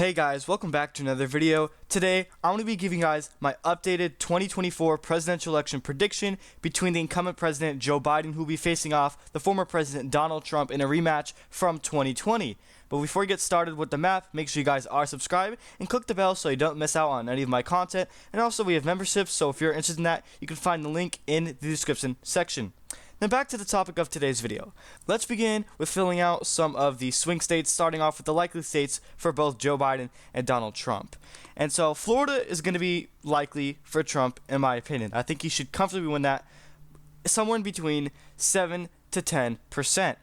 Hey guys, welcome back to another video. Today, I'm going to be giving you guys my updated 2024 presidential election prediction between the incumbent president Joe Biden, who will be facing off the former president Donald Trump in a rematch from 2020. But before we get started with the map, make sure you guys are subscribed and click the bell so you don't miss out on any of my content. And also, we have memberships, so if you're interested in that, you can find the link in the description section. Now back to the topic of today's video. Let's begin with filling out some of the swing states, starting off with the likely states for both Joe Biden and Donald Trump. And so Florida is going to be likely for Trump, in my opinion. I think he should comfortably win that somewhere in between 7 to 10%.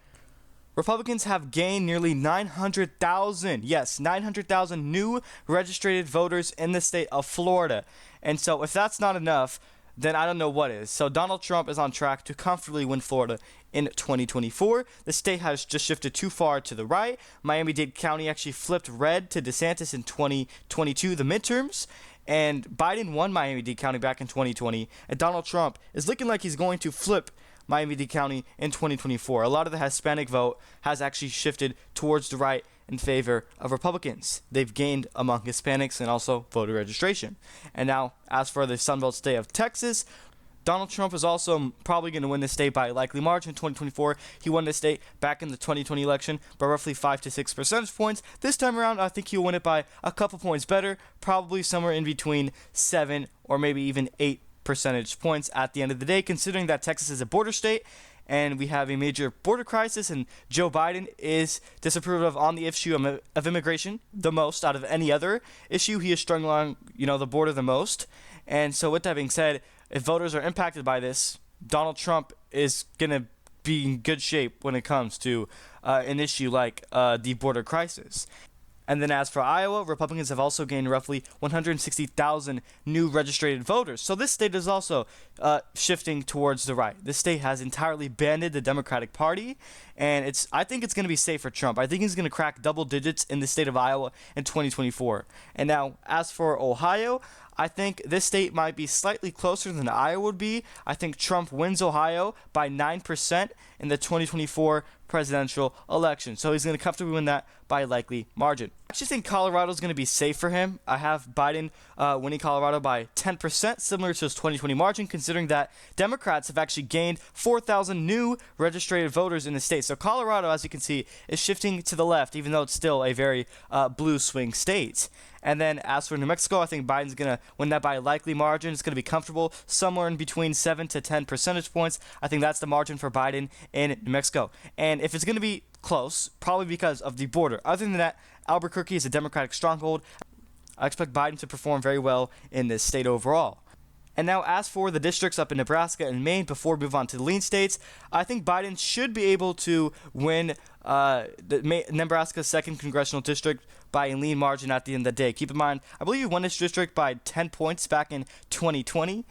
Republicans have gained nearly 900,000, yes, 900,000 new registered voters in the state of Florida. And so if that's not enough, then I don't know what is. So Donald Trump is on track to comfortably win Florida in 2024. The state has just shifted too far to the right. Miami-Dade County actually flipped red to DeSantis in 2022, the midterms. And Biden won Miami-Dade County back in 2020. And Donald Trump is looking like he's going to flip Miami-Dade County in 2024. A lot of the Hispanic vote has actually shifted towards the right in favor of Republicans. They've gained among Hispanics and also voter registration. And now, as for the Sunbelt state of Texas, Donald Trump is also probably going to win the state by a likely margin in 2024. He won the state back in the 2020 election by roughly 5 to 6 percentage points. This time around, I think he'll win it by a couple points better, probably somewhere in between 7 or maybe even 8 percentage points at the end of the day, considering that Texas is a border state and we have a major border crisis, and Joe Biden is disapproved of on the issue of immigration the most out of any other issue. He is strung along, the border the most. And so with that being said, if voters are impacted by this, Donald Trump is going to be in good shape when it comes to an issue like the border crisis. And then as for Iowa, Republicans have also gained roughly 160,000 new registered voters. So this state is also shifting towards the right. This state has entirely abandoned the Democratic Party, and I think it's going to be safe for Trump. I think he's going to crack double digits in the state of Iowa in 2024. And now, as for Ohio, I think this state might be slightly closer than Iowa would be. I think Trump wins Ohio by 9% in the 2024 presidential election. So he's going to comfortably win that by a likely margin. I actually think Colorado is going to be safe for him. I have Biden winning Colorado by 10%, similar to his 2020 margin, considering that Democrats have actually gained 4,000 new registered voters in the state. So Colorado, as you can see, is shifting to the left, even though it's still a very blue swing state. And then as for New Mexico, I think Biden's going to win that by a likely margin. It's going to be comfortable, somewhere in between 7 to 10 percentage points. I think that's the margin for Biden in New Mexico. And if it's going to be close, probably because of the border. Other than that, Albuquerque is a Democratic stronghold. I expect Biden to perform very well in this state overall. And now, as for the districts up in Nebraska and Maine, before we move on to the lean states, I think Biden should be able to win Nebraska's 2nd congressional district by a lean margin at the end of the day. Keep in mind, I believe he won this district by 10 points back in 2020.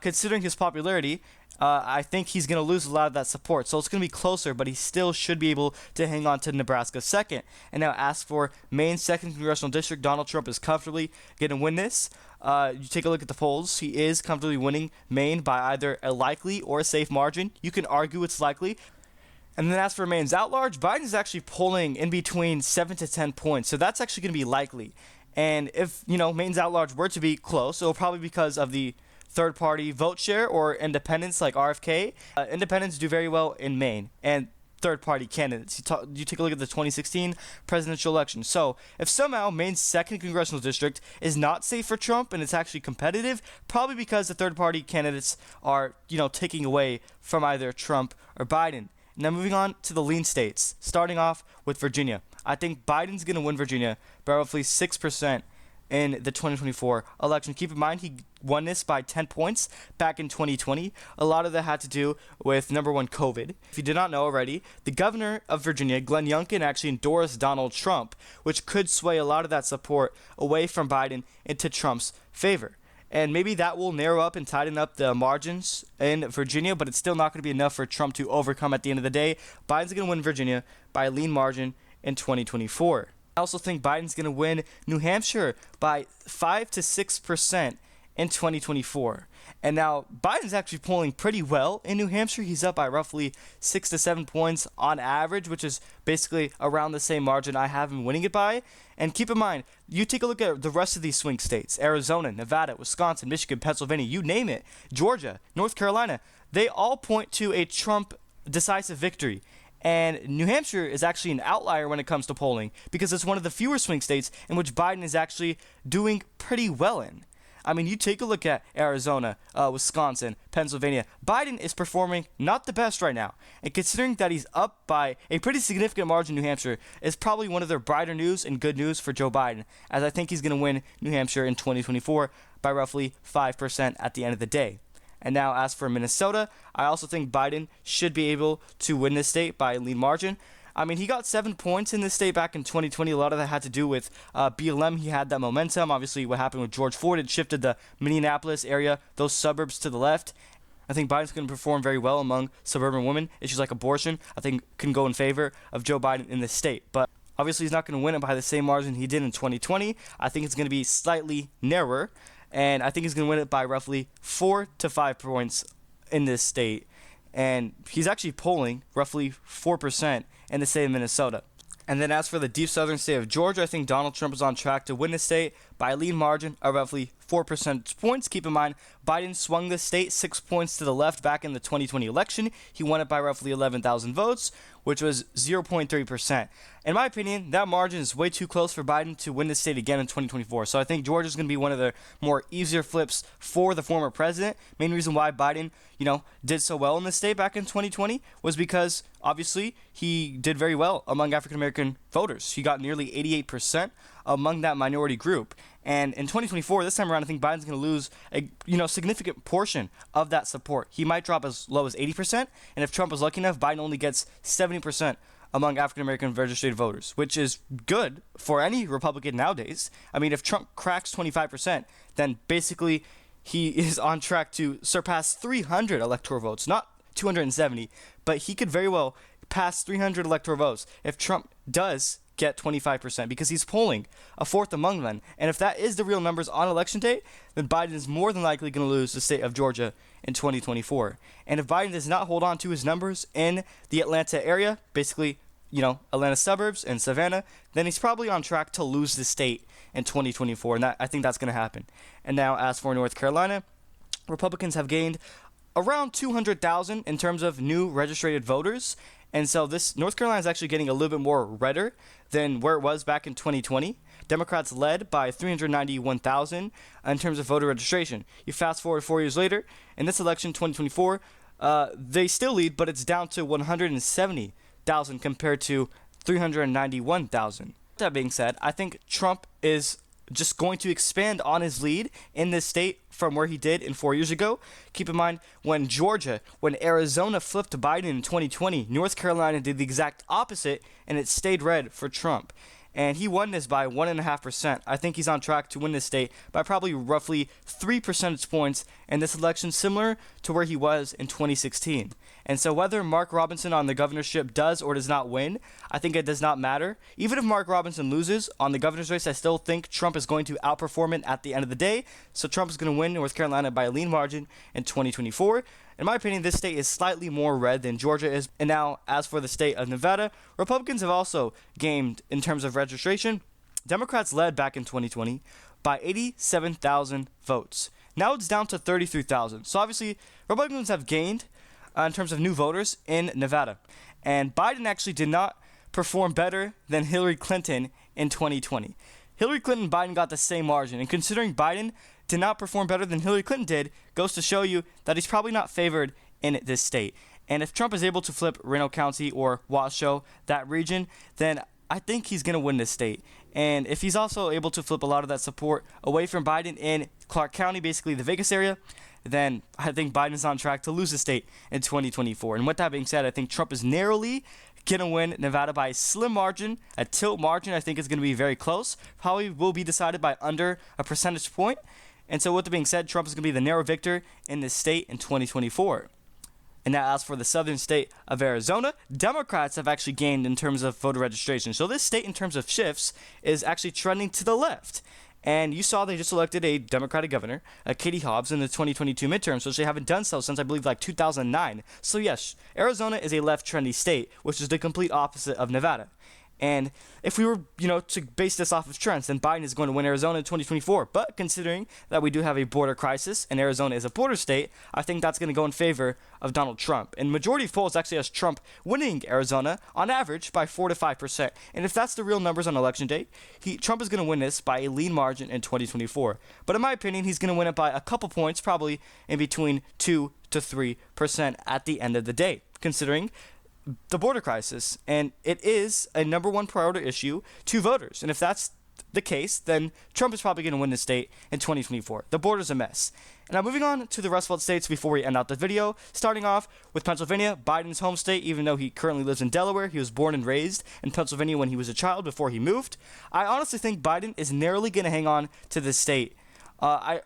Considering his popularity, I think he's going to lose a lot of that support. So it's going to be closer, but he still should be able to hang on to Nebraska's 2nd. And now, as for Maine's 2nd congressional district, Donald Trump is comfortably going to win this. You take a look at the polls. He is comfortably winning Maine by either a likely or a safe margin. You can argue it's likely. And then as for Maine's at-large, Biden is actually polling in between 7 to 10 points. So that's actually going to be likely. And if, Maine's at-large were to be close, it'll probably be because of the third-party vote share or independents like RFK. Independents do very well in Maine. And third-party candidates. You take a look at the 2016 presidential election. So if somehow Maine's 2nd congressional district is not safe for Trump and it's actually competitive, probably because the third-party candidates are, taking away from either Trump or Biden. Now moving on to the lean states, starting off with Virginia. I think Biden's going to win Virginia by roughly 6% in the 2024 election. Keep in mind, he won this by 10 points back in 2020. A lot of that had to do with, number one, COVID. If you did not know already, the governor of Virginia, Glenn Youngkin, actually endorsed Donald Trump, which could sway a lot of that support away from Biden into Trump's favor. And maybe that will narrow up and tighten up the margins in Virginia, but it's still not going to be enough for Trump to overcome at the end of the day. Biden's going to win Virginia by a lean margin in 2024. I also think Biden's going to win New Hampshire by 5 to 6% in 2024. And now Biden's actually polling pretty well in New Hampshire. He's up by roughly 6 to 7 points on average, which is basically around the same margin I have him winning it by. And keep in mind, you take a look at the rest of these swing states: Arizona, Nevada, Wisconsin, Michigan, Pennsylvania, you name it, Georgia, North Carolina. They all point to a Trump decisive victory. And New Hampshire is actually an outlier when it comes to polling because it's one of the fewer swing states in which Biden is actually doing pretty well in. I mean, you take a look at Arizona, Wisconsin, Pennsylvania. Biden is performing not the best right now. And considering that he's up by a pretty significant margin in New Hampshire, is probably one of their brighter news and good news for Joe Biden, as I think he's going to win New Hampshire in 2024 by roughly 5% at the end of the day. And now, as for Minnesota, I also think Biden should be able to win this state by a lean margin. I mean, he got 7 points in this state back in 2020. A lot of that had to do with BLM. He had that momentum. Obviously, what happened with George Floyd, it shifted the Minneapolis area, those suburbs to the left. I think Biden's going to perform very well among suburban women. Issues like abortion, I think, can go in favor of Joe Biden in this state. But obviously, he's not going to win it by the same margin he did in 2020. I think it's going to be slightly narrower. And I think he's going to win it by roughly 4 to 5 points in this state. And he's actually polling roughly 4% in the state of Minnesota. And then as for the deep southern state of Georgia, I think Donald Trump is on track to win the state by a lean margin of roughly 4 percentage points. Keep in mind, Biden swung the state 6 points to the left back in the 2020 election. He won it by roughly 11,000 votes, which was 0.3%. In my opinion, that margin is way too close for Biden to win the state again in 2024. So I think Georgia's going to be one of the more easier flips for the former president. Main reason why Biden, did so well in the state back in 2020 was because obviously he did very well among African American voters. He got nearly 88% among that minority group. And in 2024, this time around, I think Biden's going to lose a significant portion of that support. He might drop as low as 80%, and if Trump is lucky enough, Biden only gets 70% among African American registered voters, which is good for any Republican nowadays. I mean, if Trump cracks 25%, then basically he is on track to surpass 300 electoral votes, not 270, but he could very well pass 300 electoral votes if Trump does get 25%, because he's polling a fourth among them. And if that is the real numbers on election day, then Biden is more than likely going to lose the state of Georgia in 2024. And if Biden does not hold on to his numbers in the Atlanta area, basically, Atlanta suburbs and Savannah, then he's probably on track to lose the state in 2024. And I think that's going to happen. And now, as for North Carolina, Republicans have gained around 200,000 in terms of new registered voters. And so this North Carolina is actually getting a little bit more redder than where it was back in 2020. Democrats led by 391,000 in terms of voter registration. You fast forward 4 years later, in this election, 2024, they still lead, but it's down to 170,000 compared to 391,000. That being said, I think Trump is just going to expand on his lead in this state from where he did in 4 years ago. Keep in mind, when Arizona flipped Biden in 2020, North Carolina did the exact opposite, and it stayed red for Trump. And he won this by 1.5%. I think he's on track to win this state by probably roughly 3 percentage points in this election, similar to where he was in 2016. And so whether Mark Robinson on the governorship does or does not win, I think it does not matter. Even if Mark Robinson loses on the governor's race, I still think Trump is going to outperform it at the end of the day. So Trump is going to win North Carolina by a lean margin in 2024. In my opinion, this state is slightly more red than Georgia is. And now, as for the state of Nevada, Republicans have also gained in terms of registration. Democrats led back in 2020 by 87,000 votes. Now it's down to 33,000. So obviously, Republicans have gained in terms of new voters in Nevada. And Biden actually did not perform better than Hillary Clinton in 2020. Hillary Clinton and Biden got the same margin. And considering Biden did not perform better than Hillary Clinton did, goes to show you that he's probably not favored in this state. And if Trump is able to flip Reno County or Washoe, that region, then I think he's going to win this state. And if he's also able to flip a lot of that support away from Biden in Clark County, basically the Vegas area, then I think Biden's on track to lose the state in 2024. And with that being said, I think Trump is narrowly going to win Nevada by a slim margin. A tilt margin, I think, is going to be very close. Probably will be decided by under a percentage point. And so with that being said, Trump is going to be the narrow victor in this state in 2024. And now, as for the southern state of Arizona, Democrats have actually gained in terms of voter registration. So this state, in terms of shifts, is actually trending to the left. And you saw they just elected a Democratic governor, Katie Hobbs, in the 2022 midterms, which they haven't done so since, I believe, like 2009. So yes, Arizona is a left trendy state, which is the complete opposite of Nevada. And if we were, to base this off of trends, then Biden is going to win Arizona in 2024. But considering that we do have a border crisis and Arizona is a border state, I think that's going to go in favor of Donald Trump. And majority of polls actually has Trump winning Arizona on average by 4 to 5%. And if that's the real numbers on election day, Trump is going to win this by a lean margin in 2024. But in my opinion, he's going to win it by a couple points, probably in between 2 to 3% at the end of the day, considering the border crisis, and it is a number one priority issue to voters. And if that's the case, then Trump is probably going to win the state in 2024. The border's a mess. And now moving on to the rest of the states before we end out the video, starting off with Pennsylvania, Biden's home state, even though he currently lives in Delaware. He was born and raised in Pennsylvania when he was a child before he moved. I honestly think Biden is narrowly going to hang on to this state. At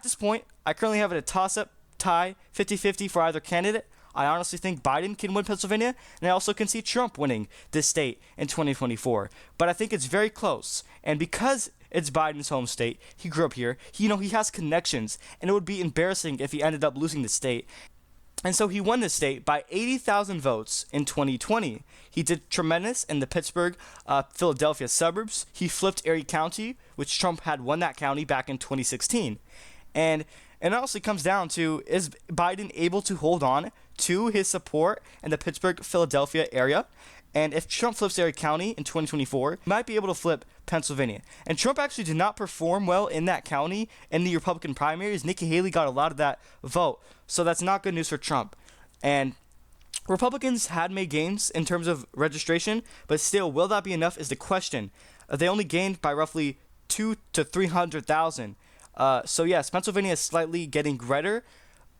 this point, I currently have it a toss-up tie, 50-50 for either candidate. I honestly think Biden can win Pennsylvania, and I also can see Trump winning this state in 2024. But I think it's very close, and because it's Biden's home state, he grew up here, he has connections, and it would be embarrassing if he ended up losing the state. And so he won the state by 80,000 votes in 2020. He did tremendous in the Pittsburgh, Philadelphia suburbs. He flipped Erie County, which Trump had won that county back in 2016. And it also comes down to, is Biden able to hold on to his support in the Pittsburgh, Philadelphia area? And if Trump flips Erie County in 2024, he might be able to flip Pennsylvania. And Trump actually did not perform well in that county in the Republican primaries. Nikki Haley got a lot of that vote. So that's not good news for Trump. And Republicans had made gains in terms of registration, but still, will that be enough is the question. They only gained by roughly 200,000 to 300,000. So yes, Pennsylvania is slightly getting redder,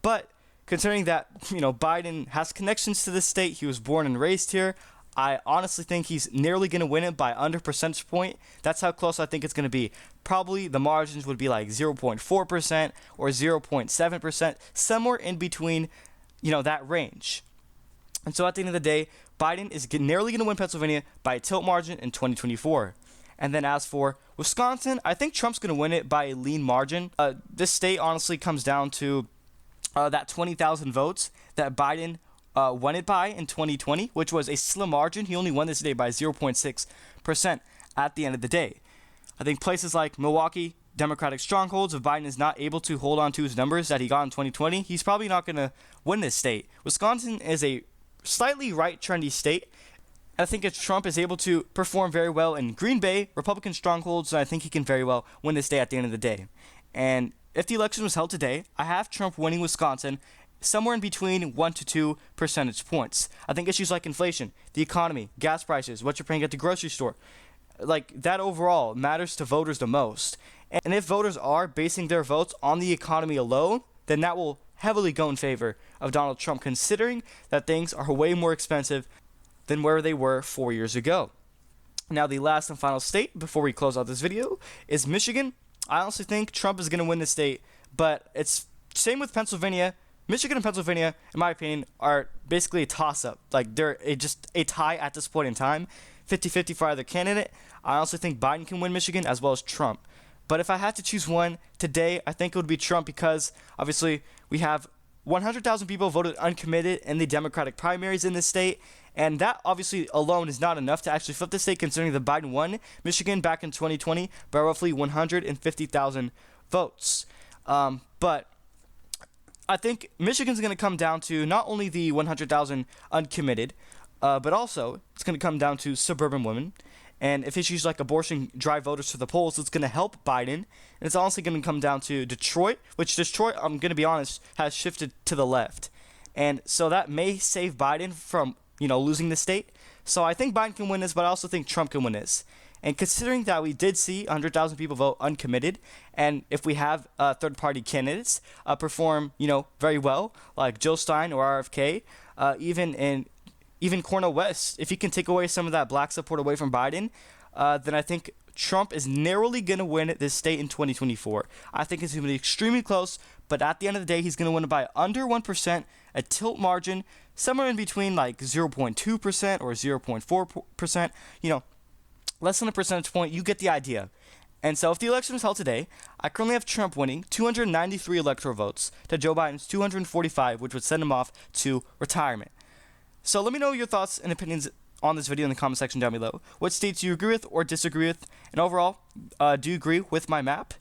but considering that, Biden has connections to this state, he was born and raised here, I honestly think he's nearly going to win it by under percentage point. That's how close I think it's going to be. Probably the margins would be like 0.4% or 0.7%, somewhere in between, that range. And so at the end of the day, Biden is nearly going to win Pennsylvania by a tilt margin in 2024. And then as for Wisconsin, I think Trump's going to win it by a lean margin. This state honestly comes down to that 20,000 votes that Biden won it by in 2020, which was a slim margin. He only won this day by 0.6% at the end of the day. I think places like Milwaukee, Democratic strongholds, if Biden is not able to hold on to his numbers that he got in 2020, he's probably not going to win this state. Wisconsin is a slightly right trendy state. I think if Trump is able to perform very well in Green Bay, Republican strongholds, I think he can very well win this state at the end of the day. And if the election was held today, I have Trump winning Wisconsin somewhere in between 1 to 2 percentage points. I think issues like inflation, the economy, gas prices, what you're paying at the grocery store, like that overall matters to voters the most. And if voters are basing their votes on the economy alone, then that will heavily go in favor of Donald Trump, considering that things are way more expensive than where they were 4 years ago. Now, the last and final state before we close out this video is Michigan. I honestly think Trump is going to win this state, but it's same with Pennsylvania. Michigan and Pennsylvania, in my opinion, are basically a toss-up. Like, they're just a tie at this point in time, 50-50 for either candidate. I honestly think Biden can win Michigan as well as Trump. But if I had to choose one today, I think it would be Trump, because obviously we have 100,000 people voted uncommitted in the Democratic primaries in this state, and that obviously alone is not enough to actually flip the state, considering that Biden won Michigan back in 2020 by roughly 150,000 votes. But I think Michigan's going to come down to not only the 100,000 uncommitted, but also it's going to come down to suburban women. And if issues like abortion drive voters to the polls, it's going to help Biden. And it's honestly going to come down to Detroit, which Detroit, I'm going to be honest, has shifted to the left. And so that may save Biden from, losing the state. So I think Biden can win this, but I also think Trump can win this. And considering that we did see 100,000 people vote uncommitted, and if we have third-party candidates perform, very well, like Jill Stein or RFK, even Cornel West, if he can take away some of that black support away from Biden, then I think Trump is narrowly going to win this state in 2024. I think it's going to be extremely close, but at the end of the day, he's going to win it by under 1%, a tilt margin, somewhere in between like 0.2% or 0.4%, less than a percentage point. You get the idea. And so if the election was held today, I currently have Trump winning 293 electoral votes to Joe Biden's 245, which would send him off to retirement. So let me know your thoughts and opinions on this video in the comment section down below. What states you agree with or disagree with? And overall, do you agree with my map?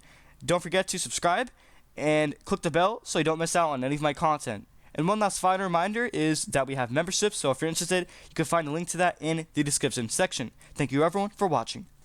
Don't forget to subscribe and click the bell so you don't miss out on any of my content. And one last final reminder is that we have memberships, so if you're interested, you can find a link to that in the description section. Thank you everyone for watching.